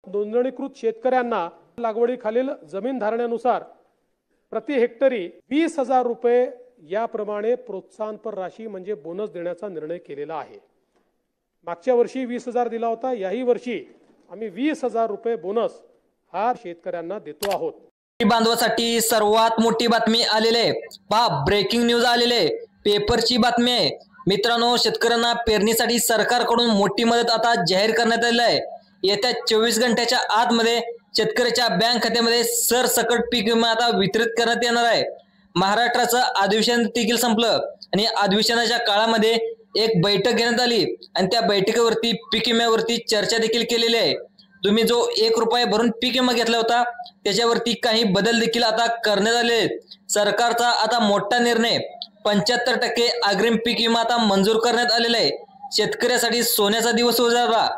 नोंदणीकृत शेतकऱ्यांना लागवडीखालील जमीन धारण्यानुसार प्रति हेक्टरी 20,000 रुपये याप्रमाणे प्रोत्साहनपर राशी म्हणजे बोनस देण्याचा निर्णय केलेला आहे। मागच्या वर्षी 20,000 दिला होता, याही वर्षी आम्ही 20,000 रुपये बोनस हा शेतकऱ्यांना देतो आहोत। बांधवासाठी सर्वात मोठी बातमी आलेली आहे। पहा, ब्रेकिंग न्यूज आलेले पेपरची बातमी आहे मित्रांनो। शेतकऱ्यांना पेरणीसाठी सरकारकडून मोठी मदत आता जाहीर करण्यात आली आहे। येत्या 24 घंट्याच्या आतमध्ये शेतकऱ्याच्या बँक खात्यामध्ये सरसकट पीक विमा आता वितरित करण्यात येणार आहे। महाराष्ट्राचं अधिवेशन देखील संपलं आणि अधिवेशनाच्या काळामध्ये एक बैठक घेण्यात आली आणि त्या बैठकीवरती पीक विम्यावरती चर्चा देखील केलेली आहे। तुम्ही जो 1 रुपया भरून पीक विमा घेतला होता त्याच्यावरती काही बदल देखील आता करण्यात आले। सरकारचा आता मोठा निर्णय 75% अग्रिम पीक विमा आता मंजूर करण्यात आलेला आहे। शेतकऱ्यासाठी सोन्याचा दिवस उजाडला।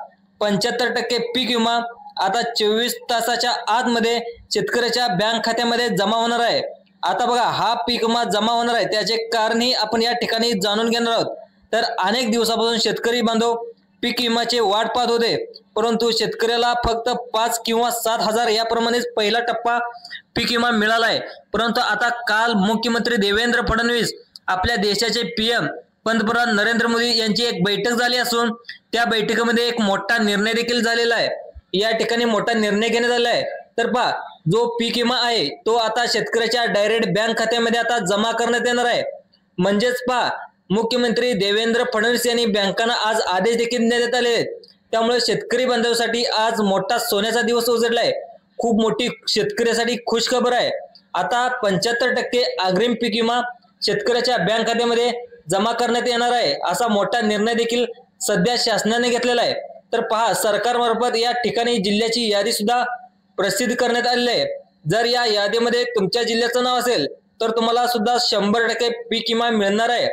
75% पीक विमा आता 24 तासाच्या आतमध्ये शेतकऱ्याच्या बँक खात्यामध्ये जमा होणार आहे। आता बघा, हा पीक विमा जमा होणार आहे त्याचे कारणही आपण या ठिकाणी जाणून घेणार आहोत। तर अनेक दिवसापासून शेतकरी बांधव पीक विम्याची वाट पाहत होते, परंतु शेतकऱ्याला फक्त 5 किंवा 7,000 याप्रमाणेच पहिला टप्पा पीक विमा मिळाला आहे। परंतु आता काल मुख्यमंत्री देवेंद्र फडणवीस आपल्या देशाचे पीएम पंतप्रधान नरेंद्र मोदी यांची एक बैठक झाली असून त्या बैठकीमध्ये एक मोठा निर्णय देखील झालेला आहे। या ठिकाणी मोठा निर्णय घेण्यात आला आहे। तर पहा, जो पीक विमा आहे तो आता शेतकऱ्याच्या डायरेक्ट बँक खात्यामध्ये आता जमा करण्यात येणार आहे। म्हणजेच पहा, मुख्यमंत्री देवेंद्र फडणवीस यांनी बँकांना आज आदेश देखील देण्यात आले आहेत। त्यामुळे शेतकरी बांधवांसाठी आज मोठा सोन्याचा दिवस उजळलाय। खूप मोठी शेतकऱ्यासाठी खुशखबर आहे। आता 75% अग्रिम पीक विमा शेतकऱ्याच्या बँक खात्यामध्ये जमा करण्यात येणार आहे, असा मोठा निर्णय देखील सध्या शासनाने घेतलेला आहे। तर पहा, सरकारमार्फत या ठिकाणी जिल्ह्याची यादी सुद्धा प्रसिद्ध करण्यात आलेली आहे। जर या यादीमध्ये तुमच्या जिल्ह्याचं नाव असेल तर तुम्हाला सुद्धा 100% पीक विमा मिळणार आहे।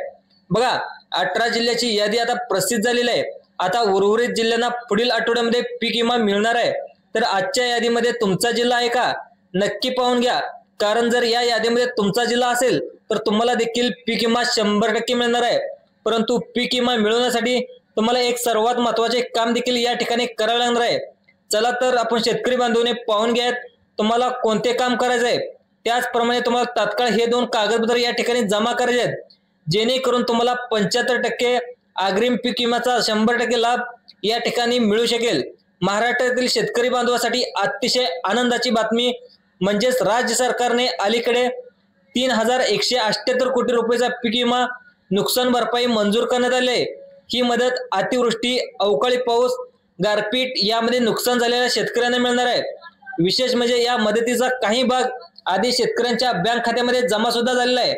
बघा, 18 जिल्ह्याची यादी आता प्रसिद्ध झालेली आहे। आता उर्वरित जिल्ह्यांना पुढील आठवड्यामध्ये पीक विमा मिळणार आहे। तर आजच्या यादीमध्ये तुमचा जिल्हा आहे का नक्की पाहून घ्या, कारण जर या यादीमध्ये तुमचा जिल्हा असेल तर तुम्हाला देखील पीक विमा 100% मिळणार आहे। परंतु पीक विमा मिळवण्यासाठी तुम्हाला एक सर्वात महत्त्वाचे काम देखील या ठिकाणी करावे लागणार आहे। चला तर आपण शेतकरी बांधवांनी पाहून घ्या तुम्हाला कोणते काम करायचे आहे। त्याचप्रमाणे तुम्हाला तात्काळ हे 2 कागदपत्र या ठिकाणी जमा करायचे आहेत, जेणेकरून तुम्हाला 75% अग्रिम पीक विम्याचा 100% लाभ या ठिकाणी मिळू शकेल। महाराष्ट्रातील शेतकरी बांधवांसाठी अतिशय आनंदाची बातमी म्हणजेच राज्य सरकारने अलीकडे 3,178 कोटी रुपयाचा पीक विमा नुकसान भरपाई मंजूर करण्यात आली आहे। ही मदत अतिवृष्टी, अवकाळी पाऊस, गारपीट यामध्ये नुकसान झालेल्या शेतकऱ्यांना मिळणार आहे। विशेष म्हणजे या मदतीचा काही भाग आधी शेतकऱ्यांच्या बँक खात्यामध्ये जमा सुद्धा झालेला आहे।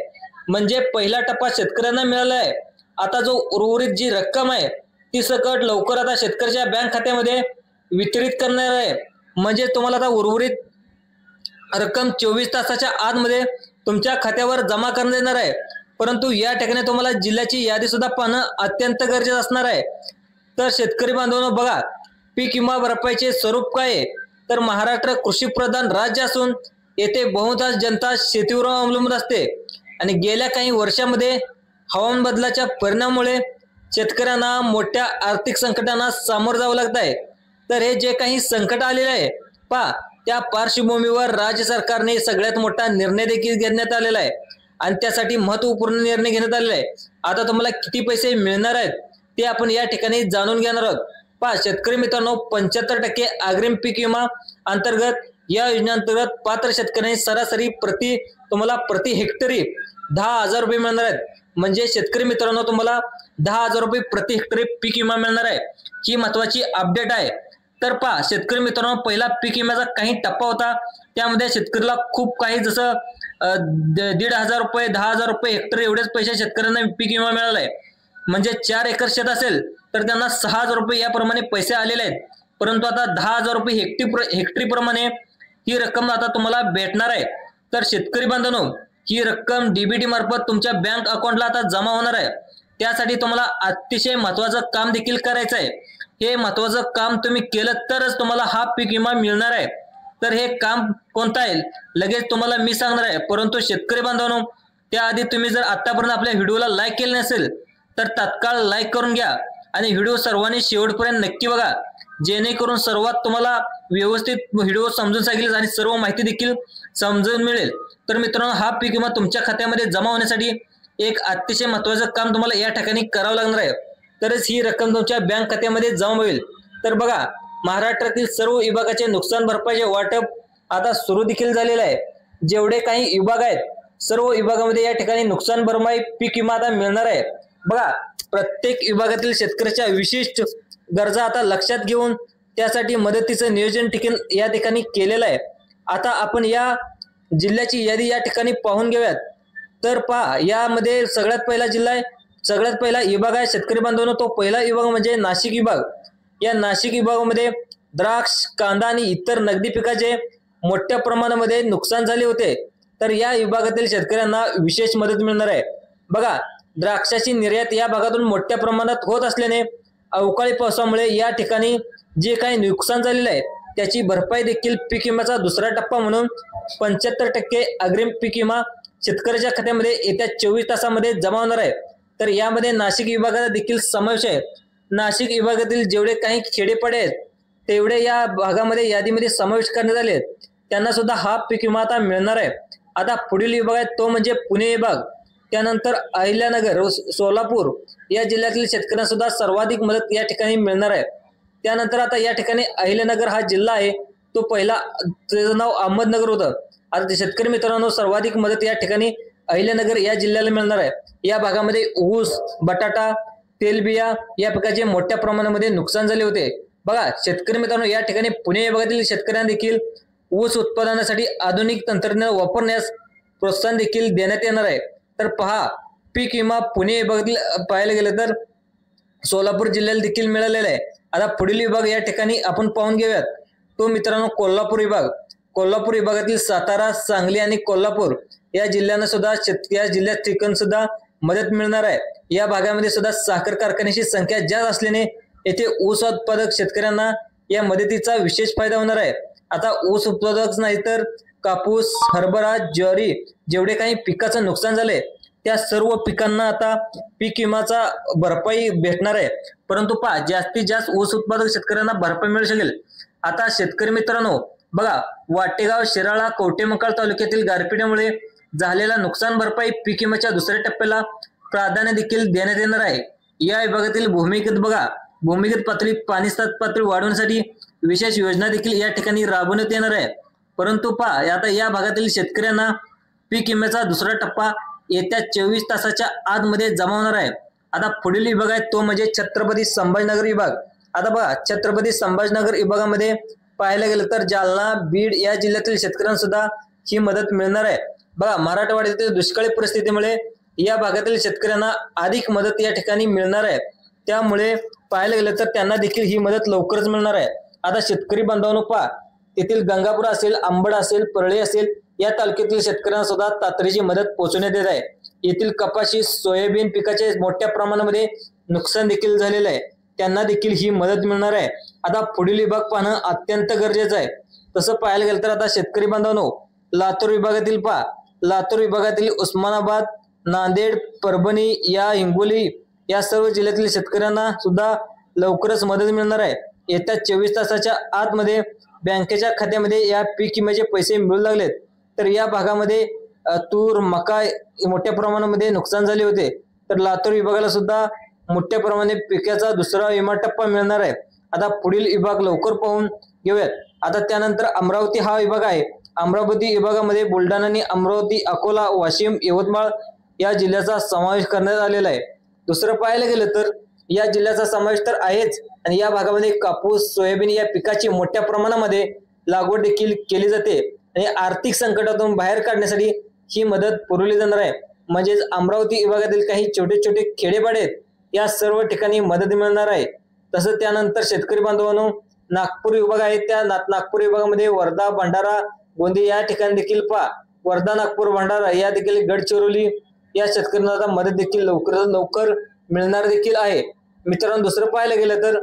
म्हणजे पहिला टप्पा शेतकऱ्यांना मिळाला आहे। आता जो उर्वरित जी रक्कम आहे ती सकट लवकर आता शेतकऱ्याच्या बँक खात्यामध्ये वितरित करणार आहे। म्हणजे तुम्हाला आता उर्वरित रक्कम 24 तासाच्या आतमध्ये तुमच्या खात्यावर जमा करण्यात येणार आहे। परंतु या ठिकाणी तुम्हाला जिल्ह्याची यादी सुद्धा पाहणं अत्यंत गरजेचं असणार आहे। तर शेतकरी बांधवांनो बघा, पीक विमा भरपाईचे स्वरूप काय आहे तर महाराष्ट्र कृषी प्रधान राज्य असून येथे बहुतांश जनता शेतीवर अवलंबून असते आणि गेल्या काही वर्षांमध्ये हवामान बदलाच्या परिणामामुळे शेतकऱ्यांना मोठ्या आर्थिक संकटांना सामोरं जावं लागत आहे। तर हे जे काही संकट आलेले आहे पहा, त्या पार्श्वभूमीवर राज्य सरकारने सगळ्यात मोठा निर्णय देखील घेण्यात आलेला आहे आणि त्यासाठी महत्त्वपूर्ण निर्णय घेण्यात आलेला आहे। आता तुम्हाला किती पैसे मिळणार आहेत ते आपण या ठिकाणी जाणून घेणार आहोत। पहा शेतकरी मित्रांनो, 75% अग्रिम पीक विमा अंतर्गत या योजनेअंतर्गत पात्र शेतकऱ्यांनी सरासरी तुम्हाला प्रति हेक्टरी 10,000 रुपये मिळणार आहेत। म्हणजे शेतकरी मित्रांनो, तुम्हाला 10,000 रुपये प्रति हेक्टरी पीक विमा मिळणार आहे। ही महत्त्वाची अपडेट आहे। तर पहा शेतकरी मित्रांनो, पहिला पीक विम्याचा काही टप्पा होता, त्यामध्ये शेतकऱ्याला खूप काही जसं 1,500 रुपये 10,000 रुपये हेक्टरी एवढेच पैसे शेतकऱ्यांना पीक विमा मिळाला आहे। म्हणजे 4 एकर शेत असेल तर त्यांना 6,000 रुपये याप्रमाणे पैसे आलेले आहेत। परंतु आता 10,000 रुपये हेक्टरी प्रमाणे ही रक्कम आता तुम्हाला भेटणार आहे। तर शेतकरी बांधवांनो, ही रक्कम डीबीटी मार्फत तुमच्या बँक अकाउंटला आता जमा होणार आहे। त्यासाठी तुम्हाला अतिशय महत्त्वाचं काम देखील करायचं आहे। हे महत्त्वाचं काम तुम्ही केलं तरच तुम्हाला हा पीक विमा मिळणार आहे। तर हे काम कोणतं आहे लगेच तुम्हाला मी सांगणार आहे। परंतु शेतकरी बांधवांनो, त्याआधी तुम्ही जर आतापर्यंत आपल्या व्हिडिओला लाईक केले नसेल तर तात्काळ लाईक करून घ्या आणि व्हिडिओ सर्वांनी शेवटपर्यंत नक्की बघा, जेणेकरून सर्वात तुम्हाला व्यवस्थित व्हिडिओ समजून सांगेल आणि सर्व माहिती देखील समजून मिळेल। तर मित्रांनो, हा पीक विमा तुमच्या खात्यामध्ये जमा होण्यासाठी एक अतिशय महत्त्वाचं काम तुम्हाला या ठिकाणी करावं लागणार आहे, तरच ही रक्कम तुमच्या बँक खात्यामध्ये जमा होईल। तर बघा, महाराष्ट्रातील सर्व विभागाचे नुकसान भरपाईचे वाटप आता सुरू देखील झालेलं आहे। जेवढे काही विभाग आहेत सर्व विभागामध्ये या ठिकाणी नुकसान भरपाई पीक विमा आता मिळणार आहे। बघा, प्रत्येक विभागातील शेतकऱ्याच्या विशिष्ट गरजा आता लक्षात घेऊन त्यासाठी मदतीचं नियोजन या ठिकाणी केलेलं आहे। आता आपण या जिल्ह्याची यादी या ठिकाणी पाहून घेऊयात। तर पहा, यामध्ये सगळ्यात पहिला जिल्हा आहे, सगळ्यात पहिला विभाग आहे शेतकरी बांधवांनो, तो पहिला विभाग म्हणजे नाशिक विभाग। या नाशिक विभागामध्ये द्राक्ष, कांदा आणि इतर नगदी पिकाचे मोठ्या प्रमाणामध्ये नुकसान झाले होते, तर या विभागातील शेतकऱ्यांना विशेष मदत मिळणार आहे। बघा, द्राक्षाची निर्यात या भागातून मोठ्या प्रमाणात होत असल्याने अवकाळी पावसामुळे या ठिकाणी जे काही नुकसान झालेलं आहे त्याची भरपाई देखील पीक विम्याचा दुसरा टप्पा म्हणून 75% अग्रिम पीक विमा शेतकऱ्याच्या खात्यामध्ये येत्या 24 तासामध्ये जमा होणार आहे। तर यामध्ये नाशिक विभागाचा देखील समावेश आहे। नाशिक विभागातील जेवढे काही खेडेपाडे आहेत तेवढे या भागामध्ये यादीमध्ये समावेश करण्यात आले आहेत, त्यांना सुद्धा हा पीक विमा आता मिळणार आहे। आता पुढील विभाग आहे तो म्हणजे पुणे विभाग, त्यानंतर अहिल्यानगर, सोलापूर या जिल्ह्यातील शेतकऱ्यांना सुद्धा सर्वाधिक मदत या ठिकाणी मिळणार आहे। त्यानंतर आता या ठिकाणी अहिल्यानगर हा जिल्हा आहे, तो पहिला त्याचं नाव अहमदनगर होतं। आता शेतकरी मित्रांनो, सर्वाधिक मदत या ठिकाणी अहिल्यानगर या जिल्ह्याला मिळणार आहे। या भागामध्ये ऊस, बटाटा, तेलबिया या पिकाचे मोठ्या प्रमाणामध्ये नुकसान झाले होते। बघा शेतकरी मित्रांनो, या ठिकाणी पुणे विभागातील शेतकऱ्यांना देखील ऊस उत्पादनासाठी आधुनिक तंत्रज्ञान वापरण्यास प्रोत्साहन देखील देण्यात येणार आहे। तर पहा, पीक विमा पुणे विभागातील पाहायला गेलं तर सोलापूर जिल्ह्याला देखील मिळालेला आहे। आता पुढील विभाग या ठिकाणी आपण पाहून घेऊयात, तो मित्रांनो कोल्हापूर विभाग। कोल्हापूर विभागातील सातारा, सांगली आणि कोल्हापूर या जिल्ह्यांना सुद्धा या जिल्ह्यात ठिकाण सुद्धा मदत मिळणार आहे। या भागामध्ये सुद्धा साखर कारखान्याची संख्या जास्त असल्याने येथे ऊस उत्पादक शेतकऱ्यांना या मदतीचा विशेष फायदा होणार आहे। आता ऊस उत्पादक नाही तर कापूस, हरभरा, ज्वारी जेवढे काही पिकाचं नुकसान झाले त्या सर्व पिकांना आता पीक विमाचा भरपाई भेटणार आहे। परंतु पहा, जास्तीत जास्त ऊस उत्पादक शेतकऱ्यांना भरपाई मिळू शकेल। आता शेतकरी मित्रांनो बघा, वाटेगाव, शिराळा, कवठेमंकाळ तालुक्यातील गारपिटीमुळे झालेला नुकसान भरपाई पीक विम्याच्या दुसऱ्या टप्प्याला प्राधान्य देखील देण्यात येणार आहे। या विभागातील भूमिगत पातळी, पाणी पातळी वाढवण्यासाठी विशेष योजना देखील या ठिकाणी राबवण्यात येणार आहे। परंतु पहा, आता या भागातील शेतकऱ्यांना पीक विम्याचा दुसरा टप्पा येत्या 24 तासाच्या आतमध्ये जमा होणार आहे। आता पुढील विभाग आहे तो म्हणजे छत्रपती संभाजीनगर विभाग। आता बघा, छत्रपती संभाजीनगर विभागामध्ये पाहायला गेलं तर जालना, बीड या जिल्ह्यातील शेतकऱ्यांना सुद्धा ही मदत मिळणार आहे। बघा, मराठवाड्यातील दुष्काळी परिस्थितीमुळे या भागातील शेतकऱ्यांना अधिक मदत या ठिकाणी मिळणार आहे, त्यामुळे पाहायला गेलं तर त्यांना देखील ही मदत लवकरच मिळणार आहे। आता शेतकरी बांधवांनो पहा, तेथील गंगापूर असेल, अंबड असेल, परळी असेल या तालुक्यातील शेतकऱ्यांना सुद्धा तातडीची मदत पोहोचवण्यात येत आहे। येथील कपाशी, सोयाबीन पिकाचे मोठ्या प्रमाणामध्ये नुकसान देखील झालेलं आहे, त्यांना देखील ही मदत मिळणार आहे। आता पुढील विभाग पाहणं अत्यंत गरजेचं आहे। तसं पाहायला गेलं तर आता शेतकरी बांधवांनो, लातूर विभागातील पहा, लातूर विभागातील उस्मानाबाद, नांदेड, परभणी या हिंगोली या सर्व जिल्ह्यातील शेतकऱ्यांना सुद्धा लवकरच मदत मिळणार आहे। येत्या 24 तासाच्या आतमध्ये बँकेच्या खात्यामध्ये या पीक विम्याचे पैसे मिळू लागलेत। तर या भागामध्ये तूर, मका मोठ्या प्रमाणामध्ये नुकसान झाले होते, तर लातूर विभागाला सुद्धा मोठ्या प्रमाणात पिकाचा दुसरा विमा टप्पा मिळणार आहे। आता पुढील विभाग लवकर पाहून घेऊयात। आता त्यानंतर अमरावती हा विभाग आहे। अमरावती विभागामध्ये बुलढाणा आणि अमरावती, अकोला, वाशिम, यवतमाळ या जिल्ह्याचा समावेश करण्यात आलेला आहे। दुसरं पाहायला गेलं तर या जिल्ह्याचा समावेश तर आहेच, आणि या भागामध्ये कापूस, सोयाबीन या पिकाची मोठ्या प्रमाणामध्ये लागवड देखील केली जाते आणि आर्थिक संकटातून बाहेर काढण्यासाठी ही मदत पुरवली जाणार आहे। म्हणजेच अमरावती विभागातील काही छोटे छोटे खेडेपाडे आहेत या सर्व ठिकाणी मदत मिळणार आहे। तसं त्यानंतर शेतकरी बांधवांनो, नागपूर विभाग आहे, त्या नागपूर विभागामध्ये वर्धा, भंडारा, गोंदिया या ठिकाणी देखील पहा, वर्धा, नागपूर, भंडारा या देखील गडचिरोली या शेतकऱ्यांना मदत देखील लवकरात लवकर मिळणार देखील आहे। मित्रांनो, दुसरं पाहायला गेलं तर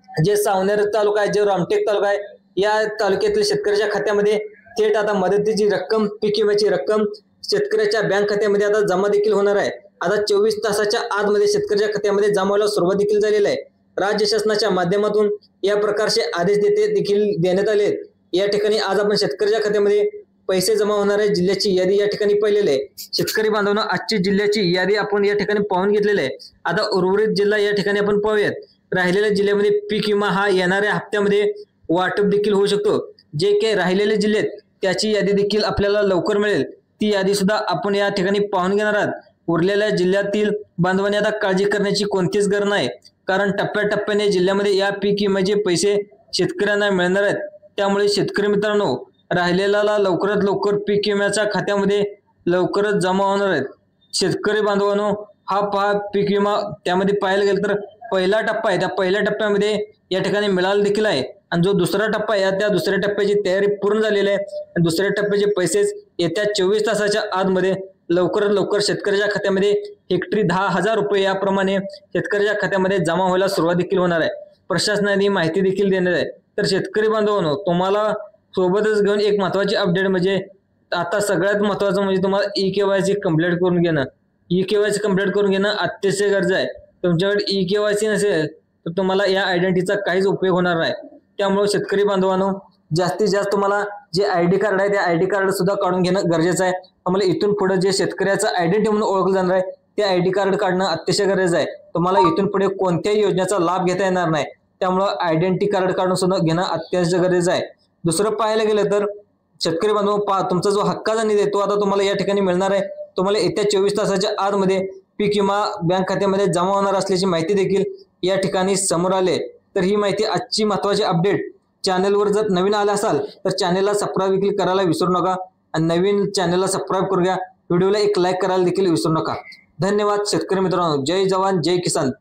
जे सावनेर तालुका आहे, जे रामटेक तालुका आहे, या तालुक्यातील शेतकऱ्याच्या खात्यामध्ये थेट आता मदतीची रक्कम, पीक विम्याची रक्कम शेतकऱ्याच्या बँक खात्यामध्ये आता जमा देखील होणार आहे। आता 24 तासाच्या आतमध्ये शेतकऱ्याच्या खात्यामध्ये जमा व्हायला सुरुवात देखील झालेली आहे। राज्य शासनाच्या माध्यमातून या प्रकारचे आदेश देखील देण्यात आले आहेत। या ठिकाणी आज आपण शेतकऱ्याच्या खात्यामध्ये पैसे जमा होणाऱ्या जिल्ह्याची यादी या ठिकाणी पाहिलेली आहे। शेतकरी बांधवांनो, आजची जिल्ह्याची यादी आपण या ठिकाणी पाहून घेतलेली आहे। आता उर्वरित जिल्हा या ठिकाणी आपण पाहूयात। राहिलेल्या जिल्ह्यामध्ये पीक विमा हा येणाऱ्या हप्त्यामध्ये वाटप देखील होऊ शकतो। जे काही राहिलेले जिल्हे आहेत त्याची यादी देखील आपल्याला लवकर मिळेल। ती यादी सुद्धा आपण या ठिकाणी पाहून घेणार आहोत। उरलेल्या जिल्ह्यातील बांधवांनी आता काळजी करण्याची कोणतीच गरज नाही, कारण टप्प्याटप्प्याने जिल्ह्यामध्ये या पीक विम्याचे पैसे शेतकऱ्यांना मिळणार आहेत। त्यामुळे शेतकरी मित्रांनो, राहिलेला लवकरात लवकर पीक विम्याच्या खात्यामध्ये लवकरच जमा होणार आहेत। शेतकरी बांधवांनो, हा पीक विमा त्यामध्ये पाहायला गेलं तर पहिला टप्पा आहे। त्या पहिल्या टप्प्यामध्ये या ठिकाणी मिळाला देखील आहे, आणि जो दुसरा टप्पा आहे त्या दुसऱ्या टप्प्याची तयारी पूर्ण झालेली आहे, आणि दुसऱ्या टप्प्याचे पैसेच येत्या 24 तासाच्या आतमध्ये लवकरात लवकर शेतकऱ्याच्या खात्यामध्ये हेक्टरी 10,000 रुपये याप्रमाणे शेतकऱ्याच्या खात्यामध्ये जमा व्हायला सुरुवात देखील होणार आहे। प्रशासनाने माहिती देखील देणार आहे। तर शेतकरी बांधवांनो, तुम्हाला सोबतच घेऊन एक महत्वाची अपडेट म्हणजे आता सगळ्यात महत्वाचं म्हणजे तुम्हाला EKYC कंप्लीट करून घेणं। EKYC कंप्लीट करून घेणं अतिशय गरजेचं आहे। तुमच्याकडे EKYC नसेल तर तुम्हाला या आयडेंटिटीचा काहीच उपयोग होणार नाही। त्यामुळे शेतकरी बांधवांनो, जास्तीत जास्त तुम्हाला जे ID कार्ड आहे ते ID कार्ड सुद्धा काढून घेणं गरजेचं आहे। तुम्हाला इथून पुढे जे शेतकऱ्याचं आयडेंटिटी म्हणून ओळखलं जाणार आहे ते ID कार्ड काढणं अतिशय गरजेचं आहे। तुम्हाला इथून पुढे कोणत्याही योजनेचा लाभ घेता येणार नाही, त्यामुळे आयडेंटिटी कार्ड काढून सुद्धा घेणं अत्यंत गरजेचं आहे। दुसरं पाहायला गेलं तर शेतकरी बांधव, तुमचा जो हक्काचा निधी आहे तो आता तुम्हाला या ठिकाणी मिळणार आहे। तुम्हाला येत्या 24 तासाच्या आतमध्ये पीक विमा बँक खात्यामध्ये जमा होणार असल्याची माहिती देखील या ठिकाणी समोर आले। तर ही माहिती आजची महत्वाची अपडेट। चॅनलवर जर नवीन आला असाल तर चॅनलला सबस्क्राईब देखील करायला विसरू नका, आणि नवीन चॅनलला सबस्क्राईब करून घ्या। व्हिडिओला एक लाईक करायला देखील विसरू नका। धन्यवाद शेतकरी मित्रांनो। जय जवान जय किसान।